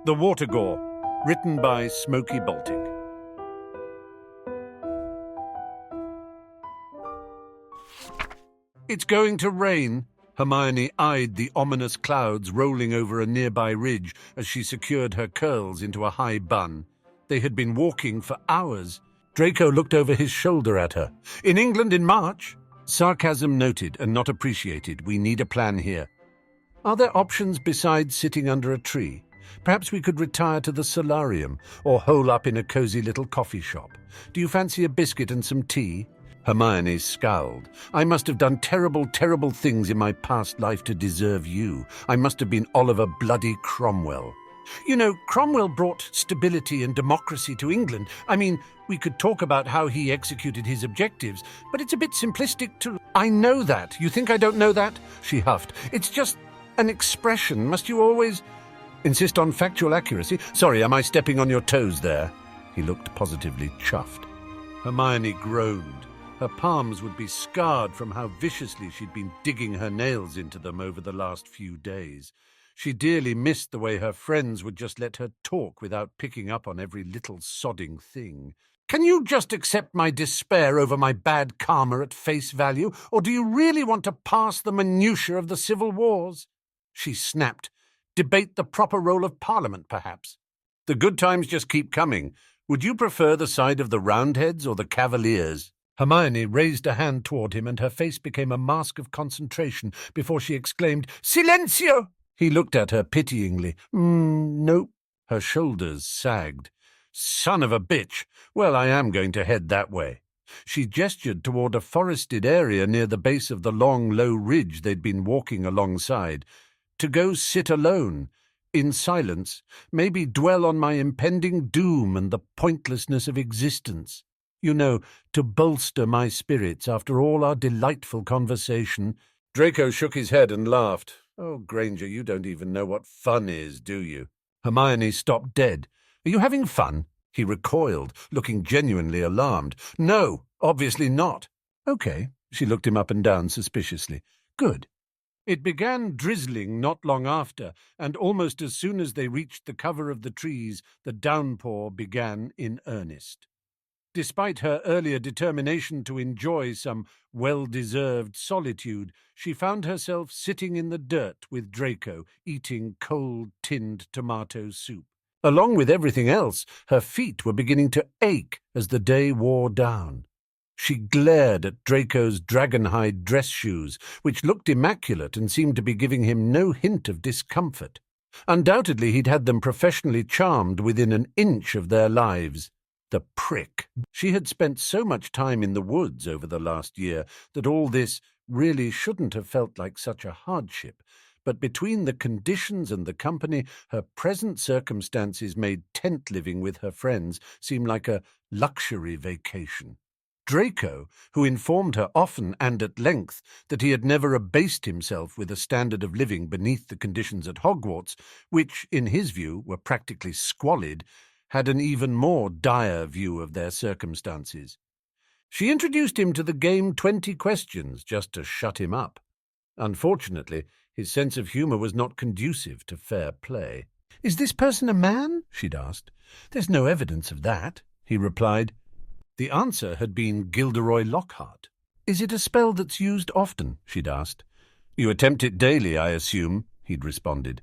The Watergaw, written by smokybaltic. It's going to rain. Hermione eyed the ominous clouds rolling over a nearby ridge as she secured her curls into a high bun. They had been walking for hours. Draco looked over his shoulder at her. In England in March? Sarcasm noted and not appreciated. We need a plan here. Are there options besides sitting under a tree? Perhaps we could retire to the solarium or hole up in a cozy little coffee shop. Do you fancy a biscuit and some tea? Hermione scowled. I must have done terrible, terrible things in my past life to deserve you. I must have been Oliver bloody Cromwell. You know, Cromwell brought stability and democracy to England. I mean, we could talk about how he executed his objectives, but it's a bit simplistic to... I know that. You think I don't know that? She huffed. It's just an expression. Must you always insist on factual accuracy? Sorry, am I stepping on your toes there? He looked positively chuffed. Hermione groaned. Her palms would be scarred from how viciously she'd been digging her nails into them over the last few days. She dearly missed the way her friends would just let her talk without picking up on every little sodding thing. Can you just accept my despair over my bad karma at face value, or do you really want to pass the minutiae of the civil wars? She snapped. Debate the proper role of Parliament, perhaps. The good times just keep coming. Would you prefer the side of the Roundheads or the Cavaliers? Hermione raised a hand toward him, and her face became a mask of concentration before she exclaimed, Silencio! He looked at her pityingly. Nope. Her shoulders sagged. Son of a bitch! Well, I am going to head that way. She gestured toward a forested area near the base of the long, low ridge they'd been walking alongside. To go sit alone, in silence, maybe dwell on my impending doom and the pointlessness of existence. You know, to bolster my spirits after all our delightful conversation. Draco shook his head and laughed. Oh, Granger, you don't even know what fun is, do you? Hermione stopped dead. Are you having fun? He recoiled, looking genuinely alarmed. No, obviously not. Okay. She looked him up and down suspiciously. Good. It began drizzling not long after, and almost as soon as they reached the cover of the trees, the downpour began in earnest. Despite her earlier determination to enjoy some well-deserved solitude, she found herself sitting in the dirt with Draco, eating cold tinned tomato soup. Along with everything else, her feet were beginning to ache as the day wore down. She glared at Draco's dragonhide dress shoes, which looked immaculate and seemed to be giving him no hint of discomfort. Undoubtedly he'd had them professionally charmed within an inch of their lives. The prick! She had spent so much time in the woods over the last year that all this really shouldn't have felt like such a hardship, but between the conditions and the company, her present circumstances made tent living with her friends seem like a luxury vacation. Draco, who informed her often and at length that he had never abased himself with a standard of living beneath the conditions at Hogwarts, which, in his view, were practically squalid, had an even more dire view of their circumstances. She introduced him to the game 20 Questions just to shut him up. Unfortunately, his sense of humour was not conducive to fair play. Is this person a man? She'd asked. There's no evidence of that, he replied. The answer had been Gilderoy Lockhart. Is it a spell that's used often? She'd asked. You attempt it daily, I assume, he'd responded.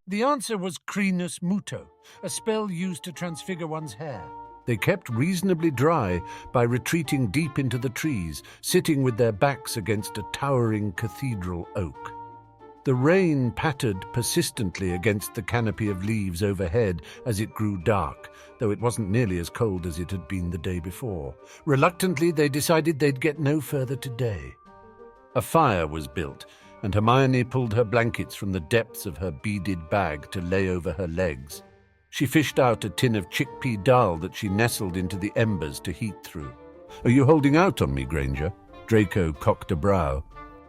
The answer was Crenus Muto, a spell used to transfigure one's hair. They kept reasonably dry by retreating deep into the trees, sitting with their backs against a towering cathedral oak. The rain pattered persistently against the canopy of leaves overhead as it grew dark, though it wasn't nearly as cold as it had been the day before. Reluctantly, they decided they'd get no further today. A fire was built, and Hermione pulled her blankets from the depths of her beaded bag to lay over her legs. She fished out a tin of chickpea dal that she nestled into the embers to heat through. Are you holding out on me, Granger? Draco cocked a brow.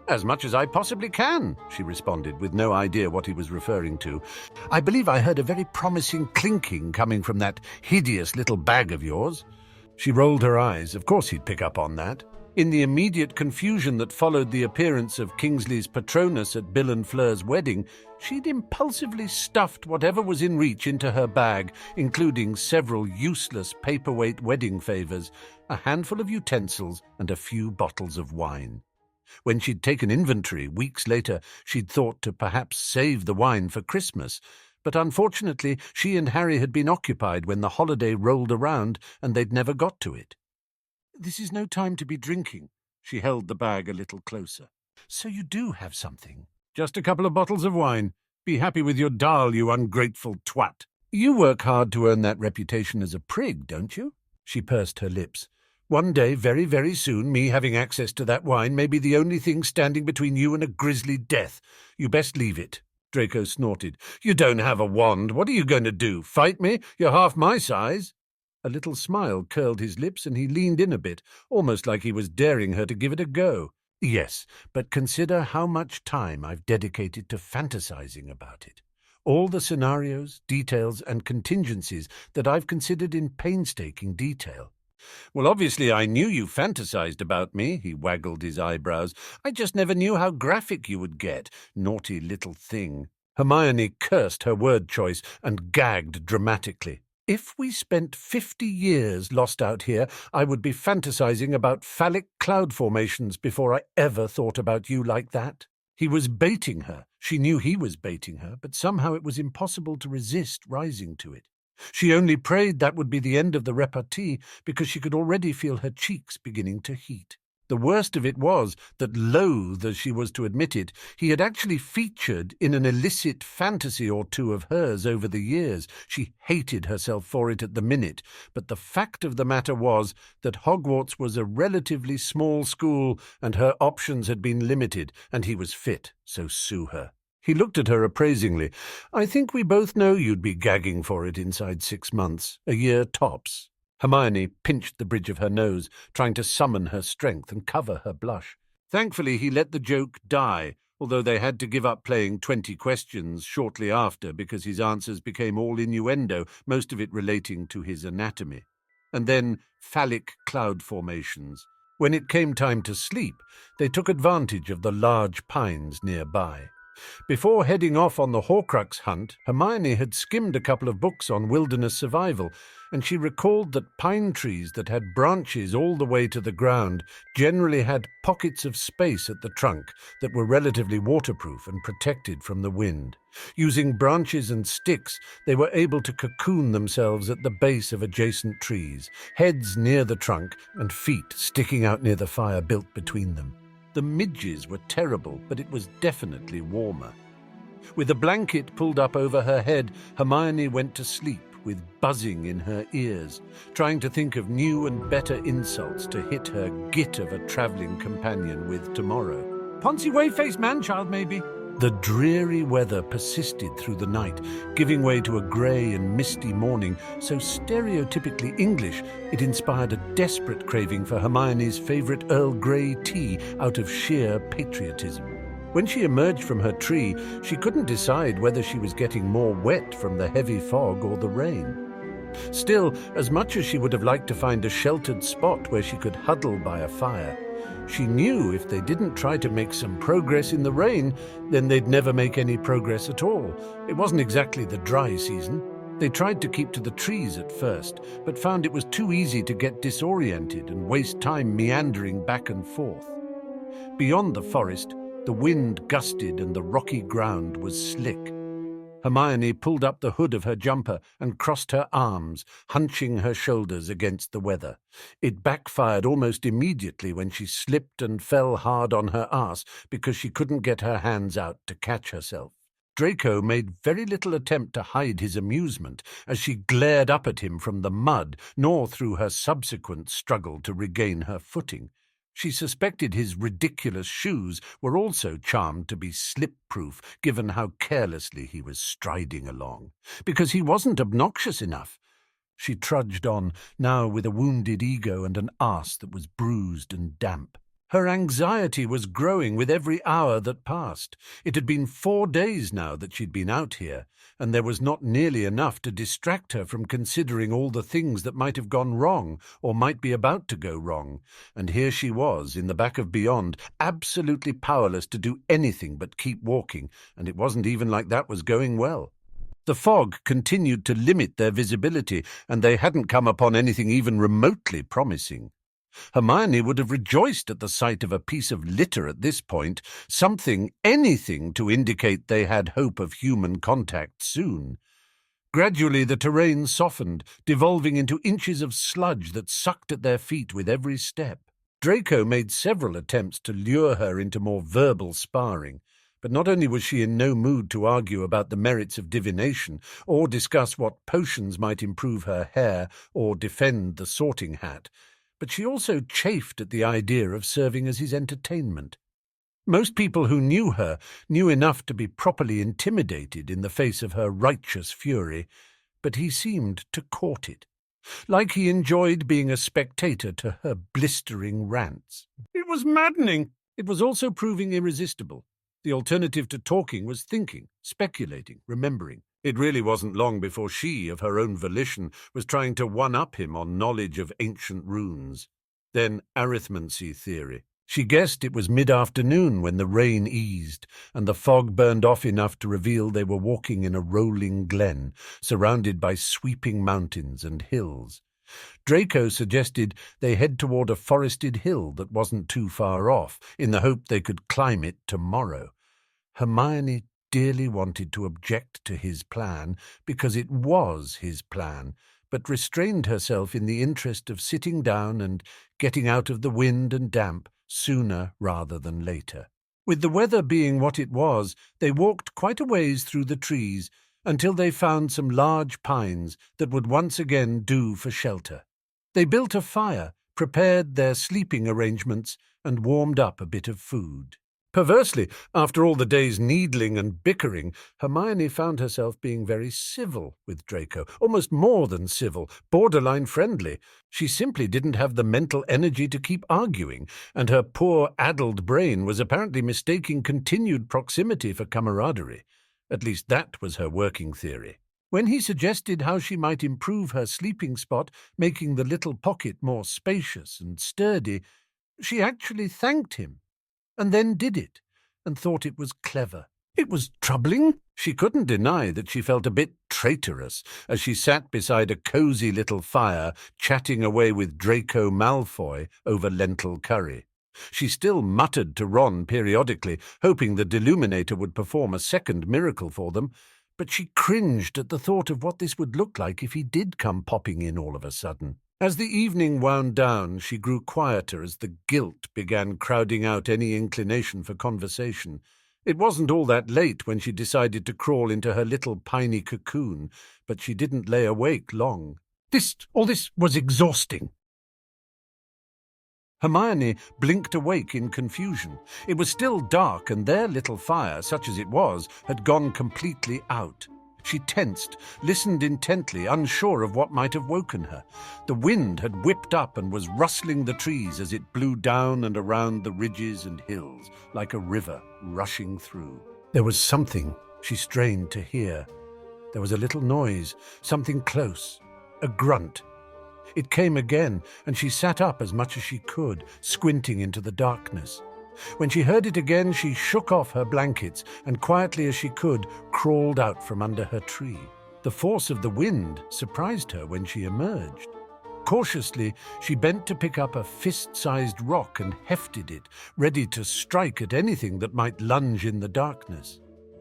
As much as I possibly can, she responded, with no idea what he was referring to. I believe I heard a very promising clinking coming from that hideous little bag of yours. She rolled her eyes. Of course he'd pick up on that. In the immediate confusion that followed the appearance of Kingsley's Patronus at Bill and Fleur's wedding, she'd impulsively stuffed whatever was in reach into her bag, including several useless paperweight wedding favours, a handful of utensils, and a few bottles of wine. When she'd taken inventory weeks later, she'd thought to perhaps save the wine for Christmas, but unfortunately she and Harry had been occupied when the holiday rolled around, and they'd never got to it. "This is no time to be drinking." She held the bag a little closer. "So you do have something?" "Just a couple of bottles of wine. Be happy with your dal, you ungrateful twat." "You work hard to earn that reputation as a prig, don't you?" She pursed her lips. "One day, very, very soon, me having access to that wine may be the only thing standing between you and a grisly death. You best leave it." Draco snorted. "You don't have a wand. What are you going to do? Fight me? You're half my size." A little smile curled his lips, and he leaned in a bit, almost like he was daring her to give it a go. "Yes, but consider how much time I've dedicated to fantasizing about it. All the scenarios, details, and contingencies that I've considered in painstaking detail." "Well, obviously I knew you fantasized about me," he waggled his eyebrows. "I just never knew how graphic you would get. Naughty little thing." Hermione cursed her word choice and gagged dramatically. "If we spent 50 years lost out here, I would be fantasizing about phallic cloud formations before I ever thought about you like that." He was baiting her. She knew he was baiting her, but somehow it was impossible to resist rising to it. She only prayed that would be the end of the repartee, because she could already feel her cheeks beginning to heat. The worst of it was that, loath as she was to admit it, he had actually featured in an illicit fantasy or two of hers over the years. She hated herself for it at the minute, but the fact of the matter was that Hogwarts was a relatively small school and her options had been limited, and he was fit, so sue her. He looked at her appraisingly. "I think we both know you'd be gagging for it inside 6 months, a year tops." Hermione pinched the bridge of her nose, trying to summon her strength and cover her blush. Thankfully, he let the joke die, although they had to give up playing 20 questions shortly after because his answers became all innuendo, most of it relating to his anatomy. And then phallic cloud formations. When it came time to sleep, they took advantage of the large pines nearby. Before heading off on the Horcrux hunt, Hermione had skimmed a couple of books on wilderness survival, and she recalled that pine trees that had branches all the way to the ground generally had pockets of space at the trunk that were relatively waterproof and protected from the wind. Using branches and sticks, they were able to cocoon themselves at the base of adjacent trees, heads near the trunk and feet sticking out near the fire built between them. The midges were terrible, but it was definitely warmer. With a blanket pulled up over her head, Hermione went to sleep with buzzing in her ears, trying to think of new and better insults to hit her git of a travelling companion with tomorrow. "Poncy wayface man-child, maybe." The dreary weather persisted through the night, giving way to a grey and misty morning, so stereotypically English it inspired a desperate craving for Hermione's favourite Earl Grey tea out of sheer patriotism. When she emerged from her tree, she couldn't decide whether she was getting more wet from the heavy fog or the rain. Still, as much as she would have liked to find a sheltered spot where she could huddle by a fire, she knew if they didn't try to make some progress in the rain, then they'd never make any progress at all. It wasn't exactly the dry season. They tried to keep to the trees at first, but found it was too easy to get disoriented and waste time meandering back and forth. Beyond the forest, the wind gusted and the rocky ground was slick. Hermione pulled up the hood of her jumper and crossed her arms, hunching her shoulders against the weather. It backfired almost immediately when she slipped and fell hard on her arse because she couldn't get her hands out to catch herself. Draco made very little attempt to hide his amusement as she glared up at him from the mud, nor through her subsequent struggle to regain her footing. She suspected his ridiculous shoes were also charmed to be slip-proof, given how carelessly he was striding along, because he wasn't obnoxious enough. She trudged on, now with a wounded ego and an arse that was bruised and damp. Her anxiety was growing with every hour that passed. It had been 4 days now that she'd been out here, and there was not nearly enough to distract her from considering all the things that might have gone wrong or might be about to go wrong. And here she was, in the back of Beyond, absolutely powerless to do anything but keep walking, and it wasn't even like that was going well. The fog continued to limit their visibility, and they hadn't come upon anything even remotely promising. Hermione would have rejoiced at the sight of a piece of litter at this point, something, anything to indicate they had hope of human contact soon. Gradually the terrain softened, devolving into inches of sludge that sucked at their feet with every step. Draco made several attempts to lure her into more verbal sparring, but not only was she in no mood to argue about the merits of divination, or discuss what potions might improve her hair or defend the Sorting Hat, but she also chafed at the idea of serving as his entertainment. Most people who knew her knew enough to be properly intimidated in the face of her righteous fury, but he seemed to court it, like he enjoyed being a spectator to her blistering rants. It was maddening. It was also proving irresistible. The alternative to talking was thinking, speculating, remembering. It really wasn't long before she, of her own volition, was trying to one-up him on knowledge of ancient runes. Then arithmancy theory. She guessed it was mid-afternoon when the rain eased, and the fog burned off enough to reveal they were walking in a rolling glen, surrounded by sweeping mountains and hills. Draco suggested they head toward a forested hill that wasn't too far off, in the hope they could climb it tomorrow. Hermione dearly wanted to object to his plan, because it was his plan, but restrained herself in the interest of sitting down and getting out of the wind and damp sooner rather than later. With the weather being what it was, they walked quite a ways through the trees until they found some large pines that would once again do for shelter. They built a fire, prepared their sleeping arrangements, and warmed up a bit of food. Perversely, after all the day's needling and bickering, Hermione found herself being very civil with Draco, almost more than civil, borderline friendly. She simply didn't have the mental energy to keep arguing, and her poor, addled brain was apparently mistaking continued proximity for camaraderie. At least that was her working theory. When he suggested how she might improve her sleeping spot, making the little pocket more spacious and sturdy, she actually thanked him, and then did it, and thought it was clever. It was troubling. She couldn't deny that she felt a bit traitorous as she sat beside a cosy little fire, chatting away with Draco Malfoy over lentil curry. She still muttered to Ron periodically, hoping the Deluminator would perform a second miracle for them, but she cringed at the thought of what this would look like if he did come popping in all of a sudden. As the evening wound down, she grew quieter as the guilt began crowding out any inclination for conversation. It wasn't all that late when she decided to crawl into her little piney cocoon, but she didn't lay awake long. All this was exhausting. Hermione blinked awake in confusion. It was still dark, and their little fire, such as it was, had gone completely out. She tensed, listened intently, unsure of what might have woken her. The wind had whipped up and was rustling the trees as it blew down and around the ridges and hills, like a river rushing through. There was something she strained to hear. There was a little noise, something close, a grunt. It came again, and she sat up as much as she could, squinting into the darkness. When she heard it again, she shook off her blankets and, quietly as she could, crawled out from under her tree. The force of the wind surprised her when she emerged. Cautiously, she bent to pick up a fist-sized rock and hefted it, ready to strike at anything that might lunge in the darkness.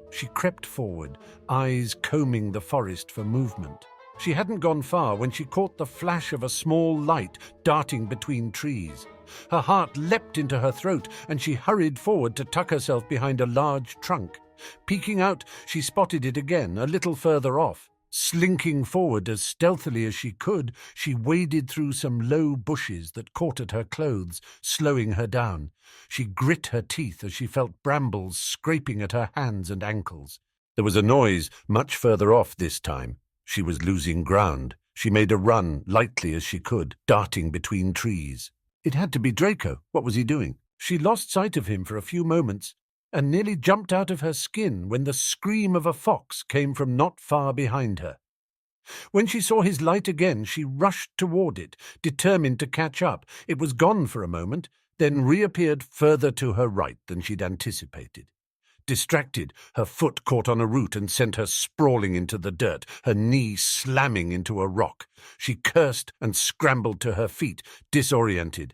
She crept forward, eyes combing the forest for movement. She hadn't gone far when she caught the flash of a small light darting between trees. Her heart leapt into her throat, and she hurried forward to tuck herself behind a large trunk. Peeking out, she spotted it again, a little further off. Slinking forward as stealthily as she could, she waded through some low bushes that caught at her clothes, slowing her down. She grit her teeth as she felt brambles scraping at her hands and ankles. There was a noise much further off this time. She was losing ground. She made a run, lightly as she could, darting between trees. It had to be Draco. What was he doing? She lost sight of him for a few moments and nearly jumped out of her skin when the scream of a fox came from not far behind her. When she saw his light again, she rushed toward it, determined to catch up. It was gone for a moment, then reappeared further to her right than she'd anticipated. Distracted, her foot caught on a root and sent her sprawling into the dirt, her knee slamming into a rock. She cursed and scrambled to her feet, disoriented.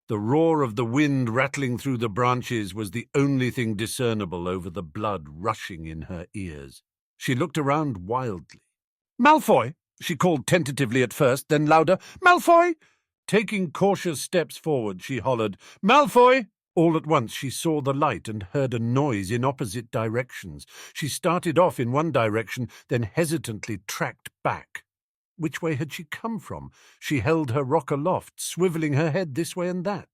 The roar of the wind rattling through the branches was the only thing discernible over the blood rushing in her ears. She looked around wildly. "Malfoy!" she called tentatively at first, then louder, "Malfoy!" Taking cautious steps forward, she hollered, "Malfoy!" All at once she saw the light and heard a noise in opposite directions. She started off in one direction, then hesitantly tracked back. Which way had she come from? She held her rock aloft, swivelling her head this way and that.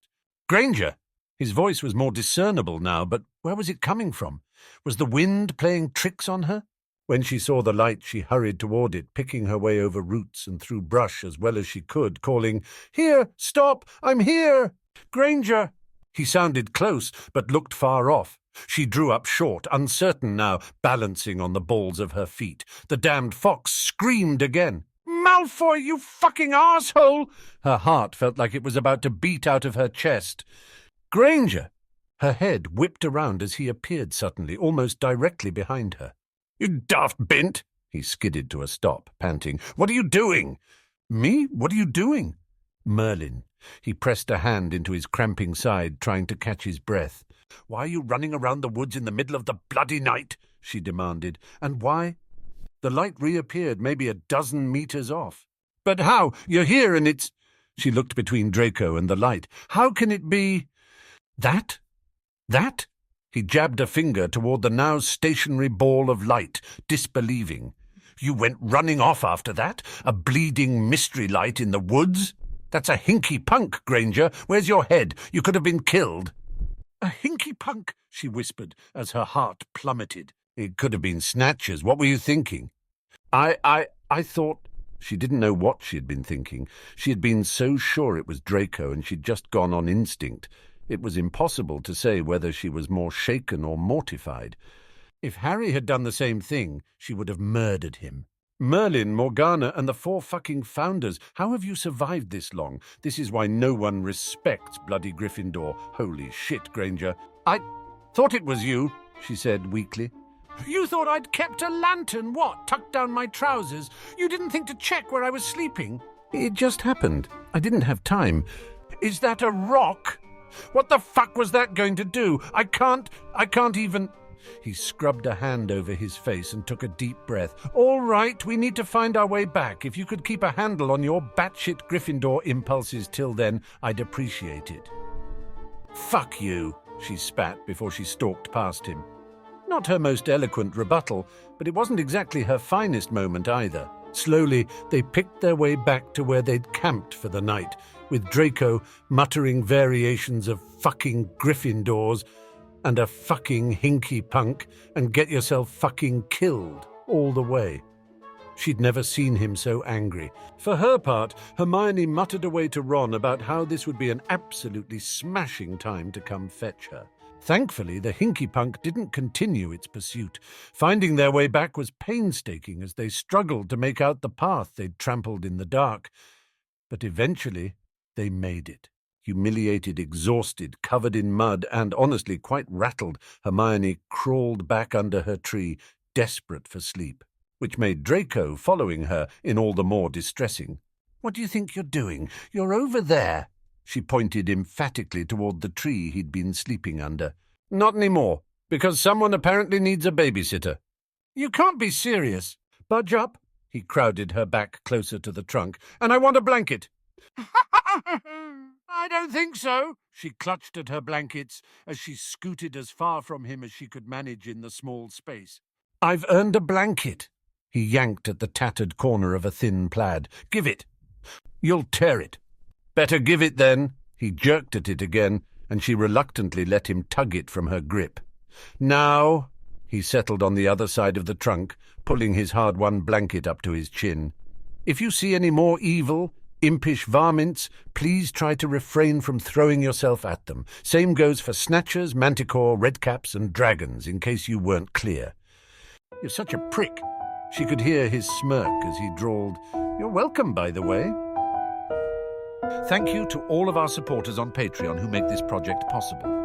"Granger!" His voice was more discernible now, but where was it coming from? Was the wind playing tricks on her? When she saw the light, she hurried toward it, picking her way over roots and through brush as well as she could, calling, "Here! Stop! I'm here! Granger!" He sounded close, but looked far off. She drew up short, uncertain now, balancing on the balls of her feet. The damned fox screamed again. "Malfoy, you fucking asshole!" Her heart felt like it was about to beat out of her chest. "Granger!" Her head whipped around as he appeared suddenly, almost directly behind her. "You daft bint!" He skidded to a stop, panting. "What are you doing?" "Me? What are you doing?" Merlin. He pressed a hand into his cramping side, trying to catch his breath. "Why are you running around the woods in the middle of the bloody night?" she demanded. "And why?" The light reappeared maybe a dozen meters off. "But how? You're here and it's—" She looked between Draco and the light. "How can it be—" "That? That?" He jabbed a finger toward the now stationary ball of light, disbelieving. "You went running off after that? A bleeding mystery light in the woods? That's a hinky punk, Granger. Where's your head? You could have been killed." "A hinky punk," she whispered as her heart plummeted. "It could have been snatchers. What were you thinking?" I thought—" She didn't know what she had been thinking. She had been so sure it was Draco, and she'd just gone on instinct. It was impossible to say whether she was more shaken or mortified. If Harry had done the same thing, she would have murdered him. "Merlin, Morgana, and the 4 fucking founders. How have you survived this long? This is why no one respects bloody Gryffindor. Holy shit, Granger." "I thought it was you," she said weakly. "You thought I'd kept a lantern, what, tucked down my trousers? You didn't think to check where I was sleeping?" "It just happened. I didn't have time." "Is that a rock? What the fuck was that going to do? I can't even—" He scrubbed a hand over his face and took a deep breath. "All right, we need to find our way back. If you could keep a handle on your batshit Gryffindor impulses till then, I'd appreciate it." "Fuck you," she spat before she stalked past him. Not her most eloquent rebuttal, but it wasn't exactly her finest moment either. Slowly, they picked their way back to where they'd camped for the night, with Draco muttering variations of fucking Gryffindors and a fucking hinky punk and get yourself fucking killed all the way. She'd never seen him so angry. For her part, Hermione muttered away to Ron about how this would be an absolutely smashing time to come fetch her. Thankfully, the hinky punk didn't continue its pursuit. Finding their way back was painstaking as they struggled to make out the path they'd trampled in the dark. But eventually, they made it. Humiliated, exhausted, covered in mud, and honestly quite rattled, Hermione crawled back under her tree, desperate for sleep, which made Draco following her in all the more distressing. "What do you think you're doing? You're over there." She pointed emphatically toward the tree he'd been sleeping under. "Not anymore, because someone apparently needs a babysitter." "You can't be serious." "Budge up." He crowded her back closer to the trunk. "And I want a blanket." "I don't think so." She clutched at her blankets as she scooted as far from him as she could manage in the small space. "I've earned a blanket." He yanked at the tattered corner of a thin plaid. "Give it." "You'll tear it." "Better give it then." He jerked at it again, and she reluctantly let him tug it from her grip. "Now," he settled on the other side of the trunk, pulling his hard-won blanket up to his chin. "If you see any more evil, Impish varmints, please try to refrain from throwing yourself at them. Same goes for snatchers, manticore, redcaps, and dragons, in case you weren't clear. You're such a prick. She could hear his smirk as he drawled, "You're welcome, by the way." Thank you to all of our supporters on Patreon who make this project possible.